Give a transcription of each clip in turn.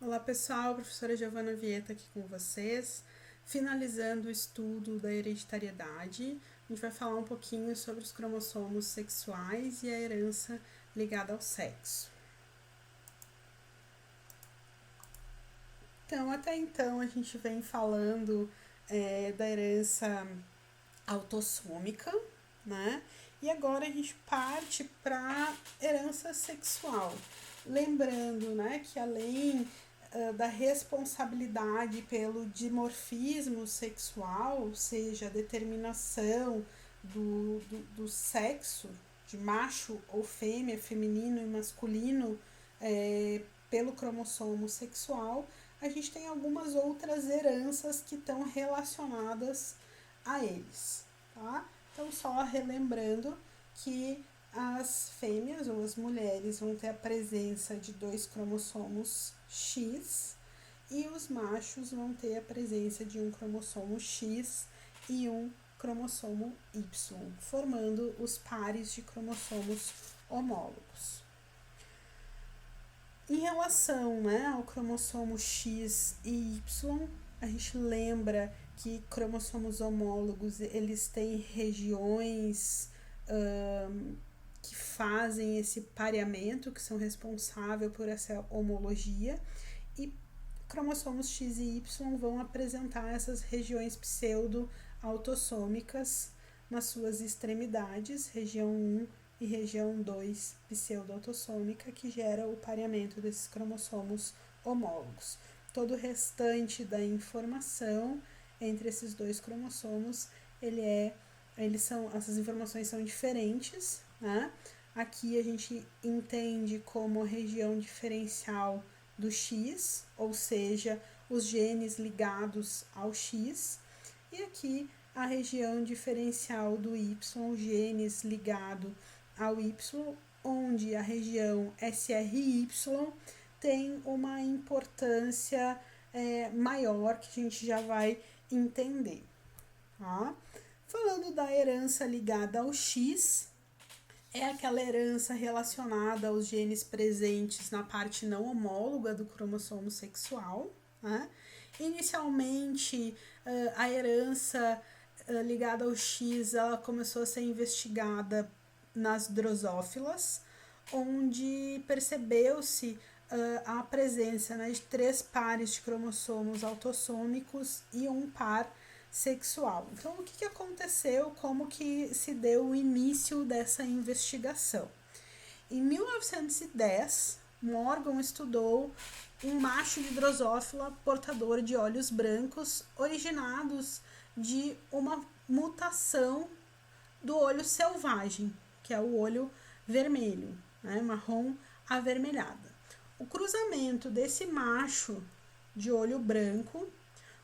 Olá pessoal, professora Giovana Vieta aqui com vocês, finalizando o estudo da hereditariedade. A gente vai falar um pouquinho sobre os cromossomos sexuais e a herança ligada ao sexo. Então, até então a gente vem falando da herança autossômica, né? E agora a gente parte para herança sexual. Lembrando, né, que além da responsabilidade pelo dimorfismo sexual, ou seja, a determinação do sexo, de macho ou fêmea, feminino e masculino, pelo cromossomo sexual, a gente tem algumas outras heranças que estão relacionadas a eles, tá? Então, só relembrando que as fêmeas ou as mulheres vão ter a presença de 2 cromossomos X e os machos vão ter a presença de um cromossomo X e um cromossomo Y, formando os pares de cromossomos homólogos. Em relação, né, ao cromossomo X e Y, a gente lembra que cromossomos homólogos eles têm regiões que fazem esse pareamento, que são responsáveis por essa homologia, e cromossomos X e Y vão apresentar essas regiões pseudo-autossômicas nas suas extremidades, região 1 e região 2 pseudo-autossômica, que gera o pareamento desses cromossomos homólogos. Todo o restante da informação entre esses 2 cromossomos, essas informações são diferentes, né? Aqui a gente entende como região diferencial do X, ou seja, os genes ligados ao X, e aqui a região diferencial do Y, genes ligados ao Y, onde a região SRY tem uma importância maior, que a gente já vai entender. Tá? Falando da herança ligada ao X, é aquela herança relacionada aos genes presentes na parte não homóloga do cromossomo sexual. Né? Inicialmente, a herança ligada ao X ela começou a ser investigada nas drosófilas, onde percebeu-se a presença, né, de 3 pares de cromossomos autossômicos e um par sexual. Então, o que aconteceu? Como que se deu o início dessa investigação? Em 1910, Morgan estudou um macho de drosófila portador de olhos brancos originados de uma mutação do olho selvagem, que é o olho vermelho, né, marrom avermelhada. O cruzamento desse macho de olho branco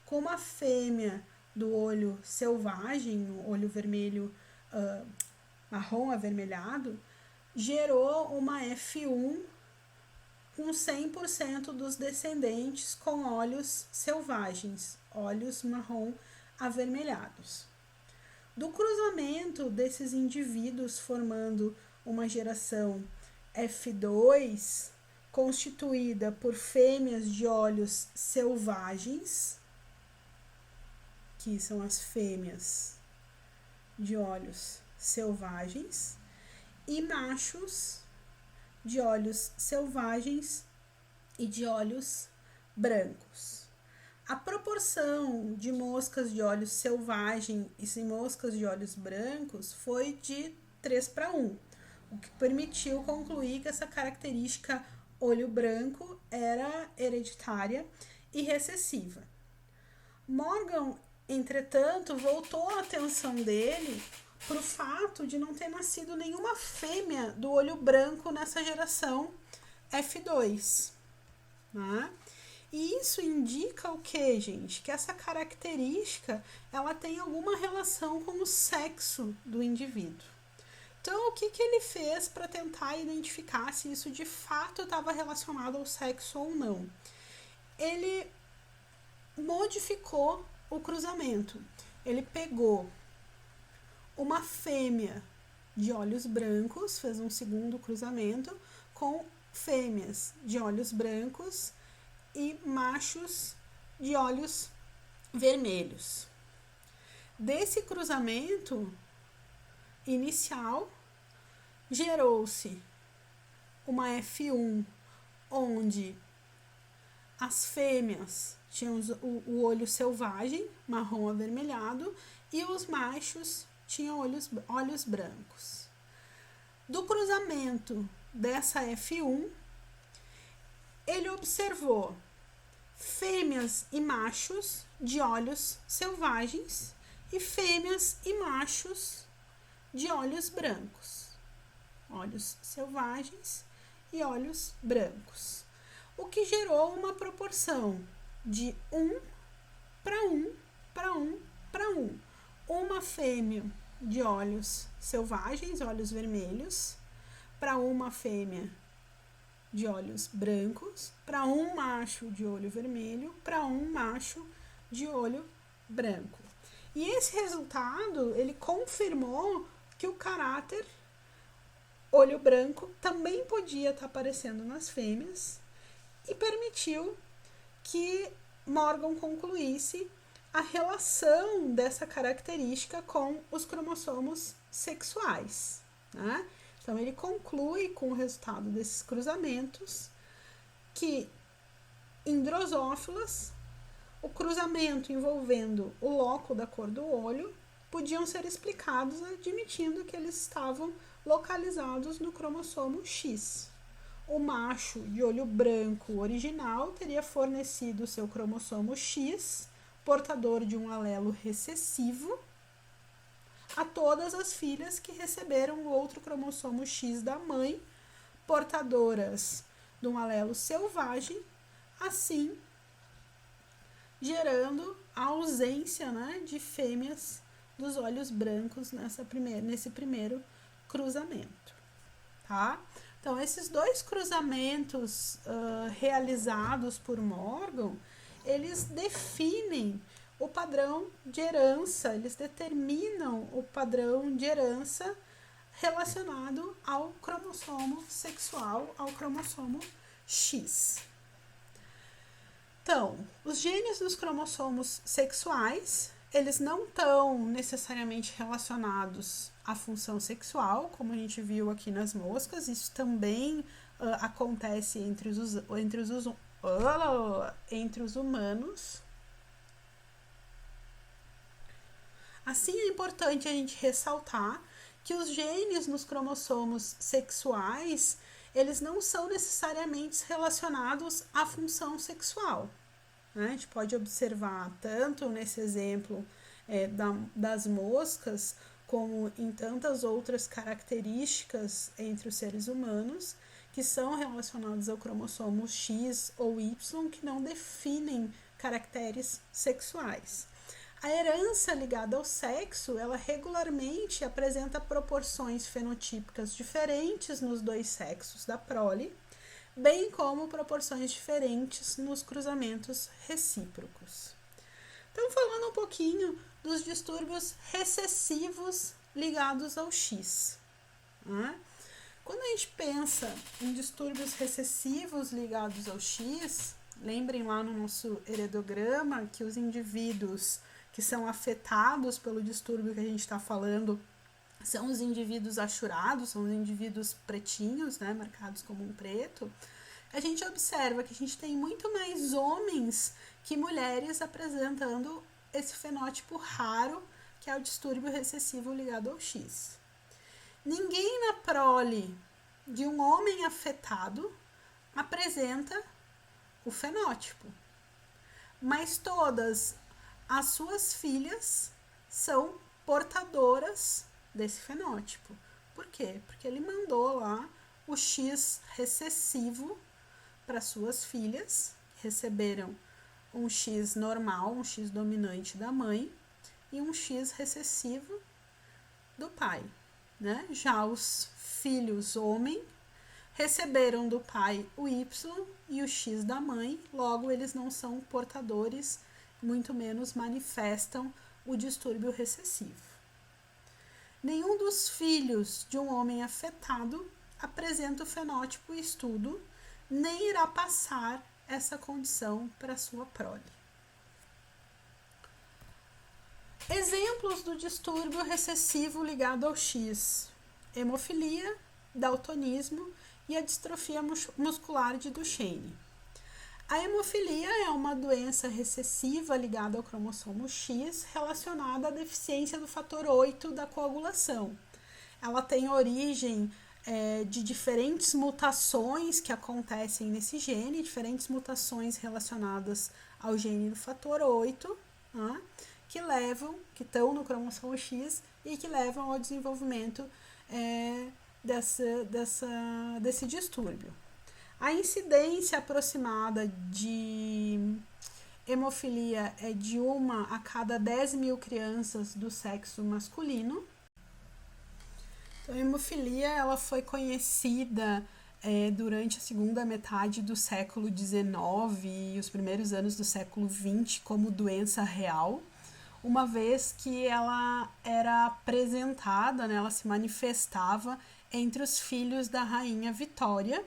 com uma fêmea do olho selvagem, o olho vermelho marrom avermelhado, gerou uma F1 com 100% dos descendentes com olhos selvagens, olhos marrom avermelhados. Do cruzamento desses indivíduos formando uma geração F2, constituída por fêmeas de olhos selvagens, que são as fêmeas de olhos selvagens, e machos de olhos selvagens e de olhos brancos. A proporção de moscas de olhos selvagens e moscas de olhos brancos foi de 3:1, o que permitiu concluir que essa característica olho branco era hereditária e recessiva. Morgan, entretanto, voltou a atenção dele para o fato de não ter nascido nenhuma fêmea do olho branco nessa geração F2. Né? E isso indica o que, gente? Que essa característica ela tem alguma relação com o sexo do indivíduo. Então, o que ele fez para tentar identificar se isso de fato estava relacionado ao sexo ou não? Ele modificou o cruzamento. Ele pegou uma fêmea de olhos brancos, fez um segundo cruzamento com fêmeas de olhos brancos e machos de olhos vermelhos. Desse cruzamento inicial, gerou-se uma F1, onde as fêmeas tinham o olho selvagem, marrom avermelhado, e os machos tinham olhos brancos. Do cruzamento dessa F1, ele observou fêmeas e machos de olhos selvagens e fêmeas e machos de olhos brancos. Olhos selvagens e olhos brancos. O que gerou uma proporção de 1 para 1 para 1 para 1. Uma fêmea de olhos selvagens, olhos vermelhos, para uma fêmea de olhos brancos, para um macho de olho vermelho, para um macho de olho branco. E esse resultado, ele confirmou que o caráter olho branco também podia estar aparecendo nas fêmeas e permitiu que Morgan concluísse a relação dessa característica com os cromossomos sexuais, né? Então, ele conclui com o resultado desses cruzamentos que em drosófilas, o cruzamento envolvendo o loco da cor do olho podiam ser explicados admitindo que eles estavam localizados no cromossomo X. O macho de olho branco original teria fornecido seu cromossomo X, portador de um alelo recessivo, a todas as filhas que receberam o outro cromossomo X da mãe, portadoras de um alelo selvagem, assim gerando a ausência, né, de fêmeas dos olhos brancos nesse primeiro cruzamento, tá? Então, esses dois cruzamentos realizados por Morgan, eles definem o padrão de herança, eles determinam o padrão de herança relacionado ao cromossomo sexual, ao cromossomo X. Então, os genes dos cromossomos sexuais, eles não estão necessariamente relacionados à função sexual, como a gente viu aqui nas moscas. Isso também acontece entre os humanos. Assim, é importante a gente ressaltar que os genes nos cromossomos sexuais, eles não são necessariamente relacionados à função sexual, né? A gente pode observar tanto nesse exemplo das moscas, como em tantas outras características entre os seres humanos, que são relacionados ao cromossomo X ou Y, que não definem caracteres sexuais. A herança ligada ao sexo, ela regularmente apresenta proporções fenotípicas diferentes nos dois sexos da prole, bem como proporções diferentes nos cruzamentos recíprocos. Então, falando um pouquinho dos distúrbios recessivos ligados ao X, né? Quando a gente pensa em distúrbios recessivos ligados ao X, lembrem lá no nosso heredograma que os indivíduos que são afetados pelo distúrbio que a gente está falando são os indivíduos achurados, são os indivíduos pretinhos, né, marcados como um preto. A gente observa que a gente tem muito mais homens que mulheres apresentando esse fenótipo raro, que é o distúrbio recessivo ligado ao X. Ninguém na prole de um homem afetado apresenta o fenótipo, mas todas as suas filhas são portadoras desse fenótipo. Por quê? Porque ele mandou lá o X recessivo para suas filhas, que receberam um X normal, um X dominante da mãe, e um X recessivo do pai, né? Já os filhos homem receberam do pai o Y e o X da mãe, logo eles não são portadores, muito menos manifestam o distúrbio recessivo. Nenhum dos filhos de um homem afetado apresenta o fenótipo estudo, nem irá passar essa condição para sua prole. Exemplos do distúrbio recessivo ligado ao X: hemofilia, daltonismo e a distrofia muscular de Duchenne. A hemofilia é uma doença recessiva ligada ao cromossomo X relacionada à deficiência do fator 8 da coagulação. Ela tem origem de diferentes mutações que acontecem nesse gene, diferentes mutações relacionadas ao gene do fator 8, né, que estão no cromossomo X e que levam ao desenvolvimento desse distúrbio. A incidência aproximada de hemofilia é de 1 a cada 10 mil crianças do sexo masculino. Então, a hemofilia ela foi conhecida durante a segunda metade do século XIX e os primeiros anos do século XX como doença real, uma vez que ela era apresentada, né, ela se manifestava entre os filhos da rainha Vitória.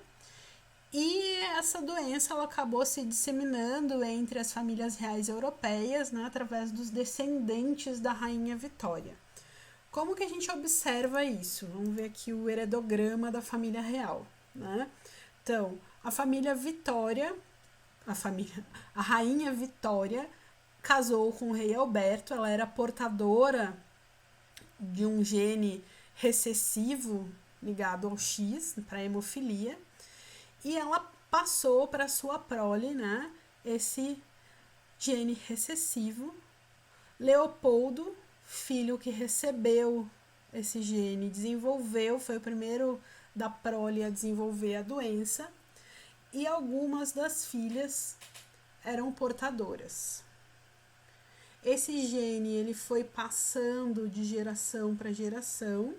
E essa doença ela acabou se disseminando entre as famílias reais europeias, né, através dos descendentes da rainha Vitória. Como que a gente observa isso? Vamos ver aqui o heredograma da família real, né? Então, a família Vitória, a rainha Vitória casou com o rei Alberto, ela era portadora de um gene recessivo ligado ao X, para a hemofilia, e ela passou para sua prole, né, esse gene recessivo. Leopoldo, filho que recebeu esse gene, desenvolveu, foi o primeiro da prole a desenvolver a doença, e algumas das filhas eram portadoras. Esse gene ele foi passando de geração para geração.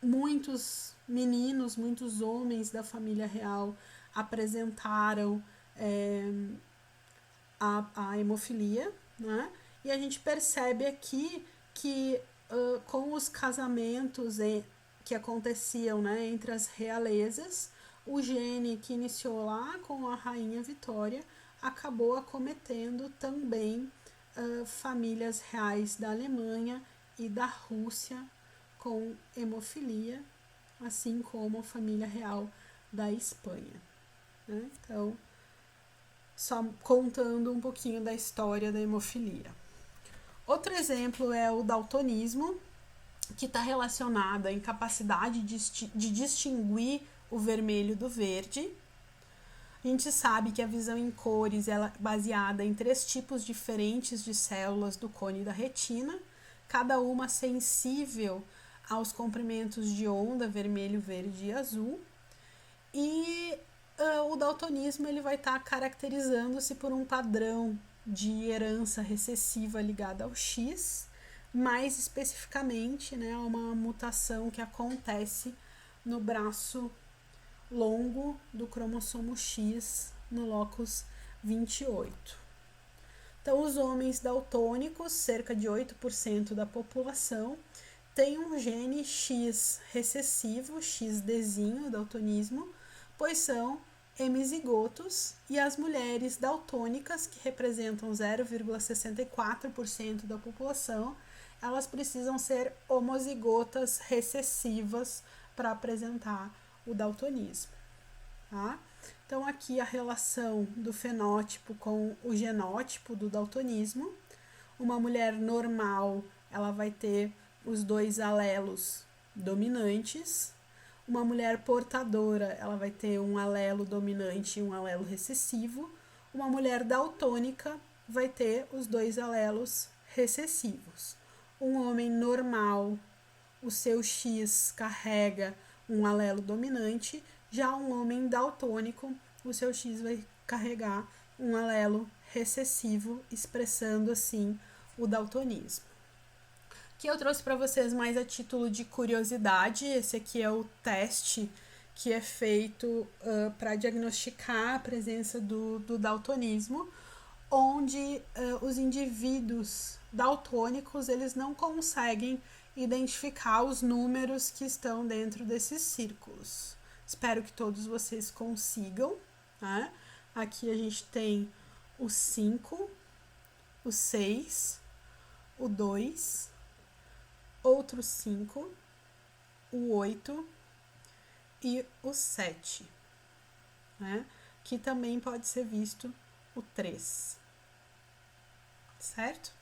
Muitos meninos, muitos homens da família real apresentaram a hemofilia, né? E a gente percebe aqui que com os casamentos que aconteciam, né, entre as realezas, o gene que iniciou lá com a rainha Vitória acabou acometendo também famílias reais da Alemanha e da Rússia com hemofilia, assim como a família real da Espanha, né? Então, só contando um pouquinho da história da hemofilia. Outro exemplo é o daltonismo, que está relacionado à incapacidade de distinguir o vermelho do verde. A gente sabe que a visão em cores ela é baseada em 3 tipos diferentes de células do cone da retina, cada uma sensível aos comprimentos de onda vermelho, verde e azul. E o daltonismo ele vai estar caracterizando-se por um padrão de herança recessiva ligada ao X, mais especificamente, né, uma mutação que acontece no braço longo do cromossomo X no locus 28. Então, os homens daltônicos, cerca de 8% da população, têm um gene X recessivo, XDzinho, daltonismo, pois são hemizigotos, e as mulheres daltônicas, que representam 0,64% da população, elas precisam ser homozigotas recessivas para apresentar o daltonismo, tá? Então, aqui a relação do fenótipo com o genótipo do daltonismo. Uma mulher normal, ela vai ter os 2 alelos dominantes. Uma mulher portadora, ela vai ter um alelo dominante e um alelo recessivo. Uma mulher daltônica vai ter os 2 alelos recessivos. Um homem normal, o seu X carrega um alelo dominante, já um homem daltônico, o seu X vai carregar um alelo recessivo, expressando assim o daltonismo. Aqui eu trouxe para vocês mais a título de curiosidade. Esse aqui é o teste que é feito para diagnosticar a presença do daltonismo, onde os indivíduos daltônicos eles não conseguem identificar os números que estão dentro desses círculos. Espero que todos vocês consigam, né? Aqui a gente tem o 5, o 6, o 2, outro 5, o 8 e o 7, né? Que também pode ser visto o 3, certo?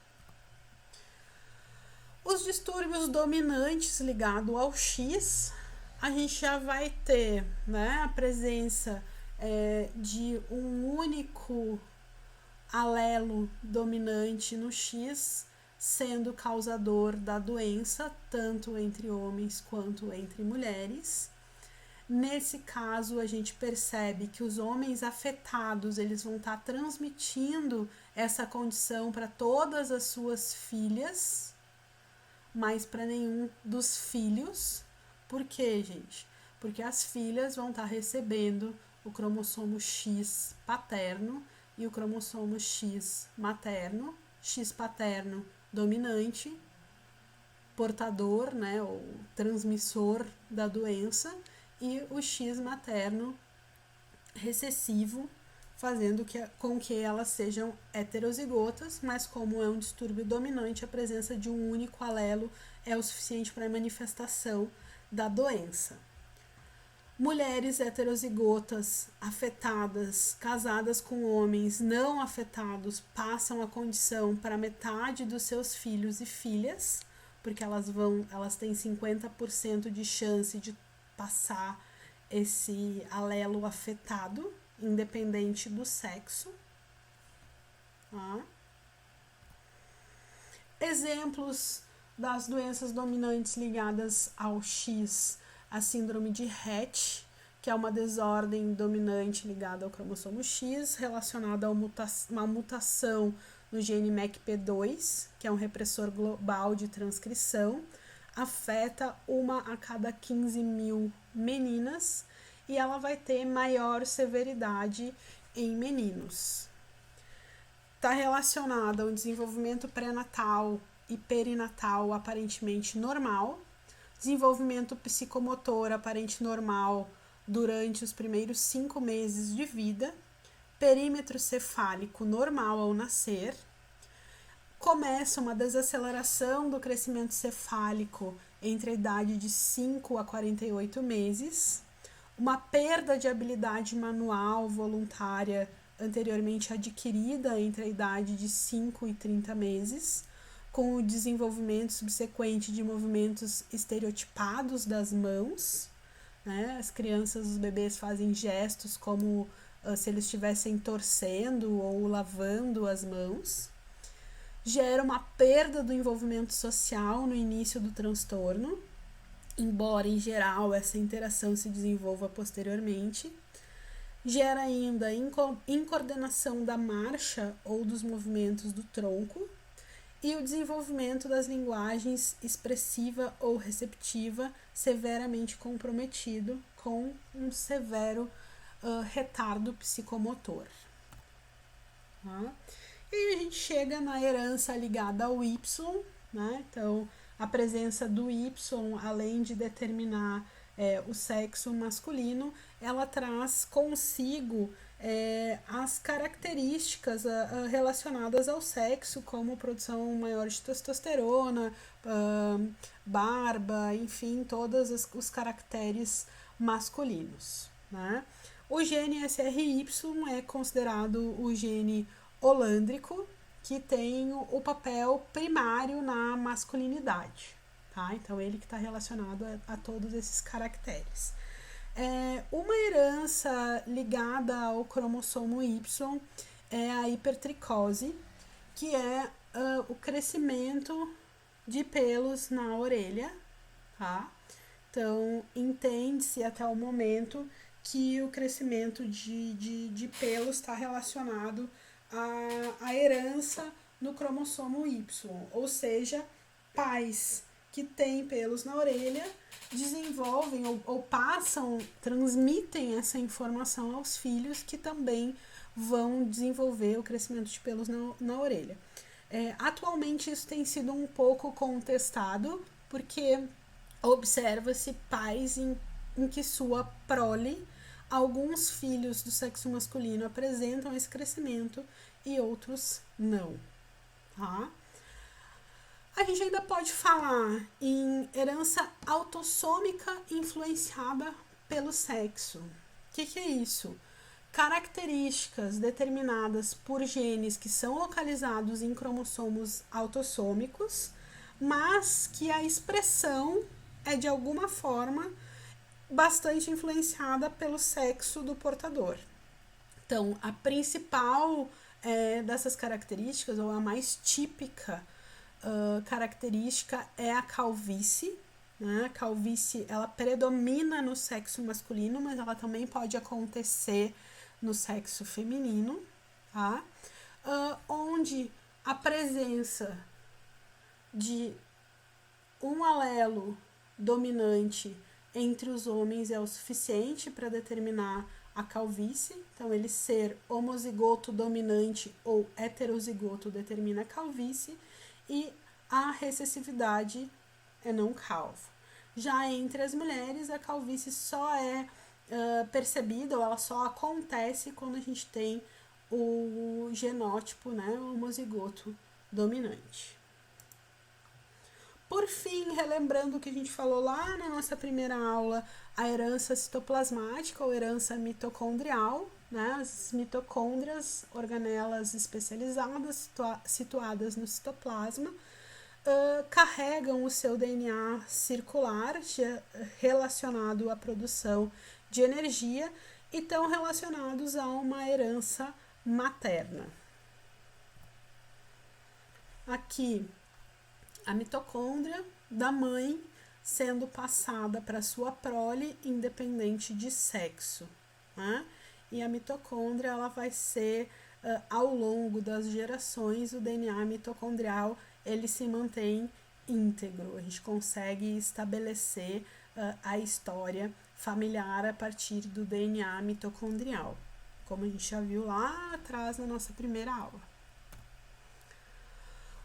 Os distúrbios dominantes ligados ao X, a gente já vai ter, né, a presença de um único alelo dominante no X, sendo causador da doença, tanto entre homens quanto entre mulheres. Nesse caso, a gente percebe que os homens afetados, eles vão estar transmitindo essa condição para todas as suas filhas, mas para nenhum dos filhos. Por quê, gente? Porque as filhas vão estar recebendo o cromossomo X paterno e o cromossomo X materno, X paterno dominante, portador, né, ou transmissor da doença, e o X materno recessivo, fazendo com que elas sejam heterozigotas, mas como é um distúrbio dominante, a presença de um único alelo é o suficiente para a manifestação da doença. Mulheres heterozigotas afetadas, casadas com homens não afetados, passam a condição para metade dos seus filhos e filhas, porque elas têm 50% de chance de passar esse alelo afetado, independente do sexo. Tá? Exemplos das doenças dominantes ligadas ao X, a síndrome de Rett, que é uma desordem dominante ligada ao cromossomo X, relacionada a uma mutação no gene MECP2, que é um repressor global de transcrição, afeta uma a cada 15 mil meninas e ela vai ter maior severidade em meninos. Está relacionada a um desenvolvimento pré-natal e perinatal aparentemente normal, desenvolvimento psicomotor aparente normal durante os primeiros 5 meses de vida, perímetro cefálico normal ao nascer, começa uma desaceleração do crescimento cefálico entre a idade de 5 a 48 meses, uma perda de habilidade manual voluntária anteriormente adquirida entre a idade de 5 e 30 meses, com o desenvolvimento subsequente de movimentos estereotipados das mãos, né? As crianças, os bebês fazem gestos como se eles estivessem torcendo ou lavando as mãos. Gera uma perda do envolvimento social no início do transtorno, embora em geral essa interação se desenvolva posteriormente. Gera ainda incoordenação da marcha ou dos movimentos do tronco e o desenvolvimento das linguagens expressiva ou receptiva severamente comprometido, com um severo retardo psicomotor. Tá? E aí a gente chega na herança ligada ao Y, né? Então, a presença do Y, além de determinar o sexo masculino, ela traz consigo as características relacionadas ao sexo, como produção maior de testosterona, barba, enfim, todos os caracteres masculinos, né? O gene SRY é considerado o gene holândrico, que tem o papel primário na masculinidade, tá? Então, ele que está relacionado a todos esses caracteres. Uma herança ligada ao cromossomo Y é a hipertricose, que é o crescimento de pelos na orelha, tá? Então, entende-se até o momento que o crescimento de pelos está relacionado à herança no cromossomo Y, ou seja, pais que têm pelos na orelha desenvolvem ou transmitem essa informação aos filhos, que também vão desenvolver o crescimento de pelos na orelha. Atualmente isso tem sido um pouco contestado, porque observa-se pais em que sua prole alguns filhos do sexo masculino apresentam esse crescimento e outros não, tá? A gente ainda pode falar em herança autossômica influenciada pelo sexo. O que é isso? Características determinadas por genes que são localizados em cromossomos autossômicos, mas que a expressão é de alguma forma bastante influenciada pelo sexo do portador. Então, a principal dessas características, ou a mais típica característica, é a calvície. Né? A calvície, ela predomina no sexo masculino, mas ela também pode acontecer no sexo feminino, tá? Onde a presença de um alelo dominante entre os homens é o suficiente para determinar a calvície. Então, ele ser homozigoto dominante ou heterozigoto determina a calvície, e a recessividade é não calvo. Já entre as mulheres, a calvície só é percebida, ou ela só acontece quando a gente tem o genótipo, né, o homozigoto dominante. Por fim, relembrando o que a gente falou lá na nossa primeira aula, a herança citoplasmática ou herança mitocondrial, né? As mitocôndrias, organelas especializadas situadas no citoplasma, carregam o seu DNA circular relacionado à produção de energia e estão relacionados a uma herança materna. Aqui, a mitocôndria da mãe sendo passada para sua prole independente de sexo, né? E a mitocôndria, ela vai ser, ao longo das gerações, o DNA mitocondrial, ele se mantém íntegro. A gente consegue estabelecer a história familiar a partir do DNA mitocondrial, como a gente já viu lá atrás na nossa primeira aula.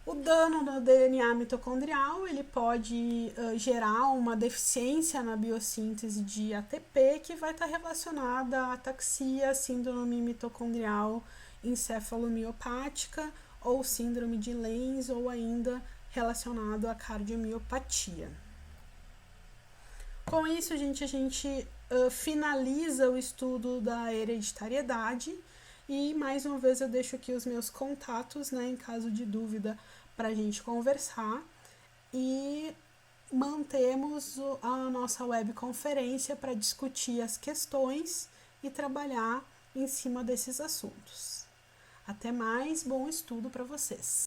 O dano no DNA mitocondrial, ele pode gerar uma deficiência na biossíntese de ATP, que vai estar relacionada à ataxia, síndrome mitocondrial encefalomiopática ou síndrome de Lenz, ou ainda relacionado à cardiomiopatia. Com isso, gente, a gente finaliza o estudo da hereditariedade. E mais uma vez eu deixo aqui os meus contatos, né, em caso de dúvida, para a gente conversar. E mantemos a nossa webconferência para discutir as questões e trabalhar em cima desses assuntos. Até mais, bom estudo para vocês!